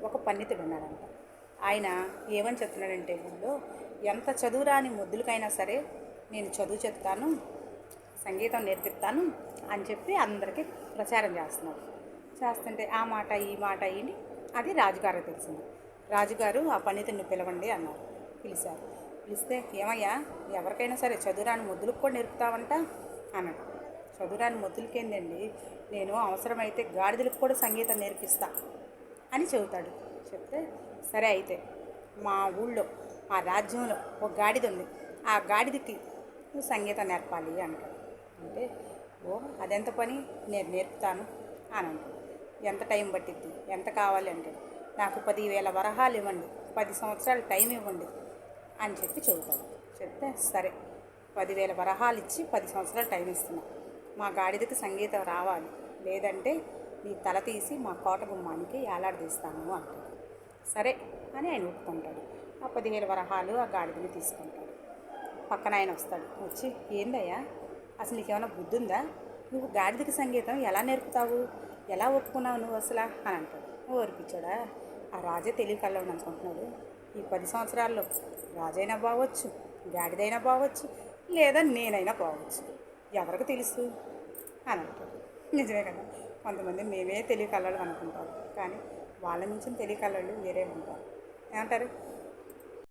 ఒక పండితుడు ఉన్నాడంట. ఆయన ఏమని చెప్తున్నాడంటే ఊళ్ళో, ఎంత చదువురాని ముద్దులకైనా సరే నేను చదువు చెప్తాను, సంగీతం నేర్పిస్తాను అని చెప్పి అందరికీ ప్రచారం చేస్తున్నాడు. చేస్తుంటే ఆ మాట ఈ మాట అయ్యి అది రాజుగారికి తెలిసింది. రాజుగారు ఆ పండితుడిని పిలవండి అన్నారు. పిలిచారు. పిలిస్తే ఏమయ్యా, ఎవరికైనా సరే చదువురాని ముద్దులకు కూడా నేర్పుతావంట అన్నాడు. చదువురాని ముద్దులకేందండి, నేను అవసరమైతే గాడిదలకు కూడా సంగీతం నేర్పిస్తా అని చెబుతాడు. చెప్తే సరే అయితే మా ఊళ్ళో మా రాజ్యంలో ఒక గాడిద ఉంది, ఆ గాడిదకి నువ్వు సంగీతం నేర్పాలి అంటాడు. అంటే ఓ అదెంత పని, నేను నేర్పుతాను అని అంటాడు. ఎంత టైం పట్టిద్ది, ఎంత కావాలి అంటాడు. నాకు 10,000 వరహాలు ఇవ్వండి, 10 సంవత్సరాలు టైం ఇవ్వండి అని చెప్పి చెబుతాడు. చెప్తే సరే 10,000 వరహాలు ఇచ్చి 10 సంవత్సరాలు టైం ఇస్తున్నా, మా గాడిదకి సంగీతం రావాలి, లేదంటే నీ తల తీసి మా కోట గుమ్మానికి ఏలాడదీస్తాను అంటాడు. సరే అని ఆయన ఒప్పుకుంటాడు. ఆ 10,000 వరహాలు ఆ గాడిదని తీసుకుంటాడు. పక్కన ఆయన వస్తాడు. వచ్చి ఏందయ్యా, అసలు నీకేమైనా బుద్ధి ఉందా, నువ్వు గాడిదకి సంగీతం ఎలా నేర్పుతావు, ఎలా ఒప్పుకున్నావు నువ్వు అసలు అని అంటాడు. ఓర్పిచ్చాడా, ఆ రాజే తెలియకల్లోని అనుకుంటున్నాడు. ఈ 10 సంవత్సరాల్లో రాజైనా బావచ్చు, గాడిదైనా బావచ్చు, లేదా నేనైనా బావచ్చు, ఎవరికి తెలుసు అని అంటాడు. నిజమే కదా, కొంతమంది మేమే తెలియకల్లోలు అనుకుంటారు, కానీ వాళ్ళ నుంచి తెలియకల్లోళ్ళు వేరే ఉంటారు. ఏమంటారు?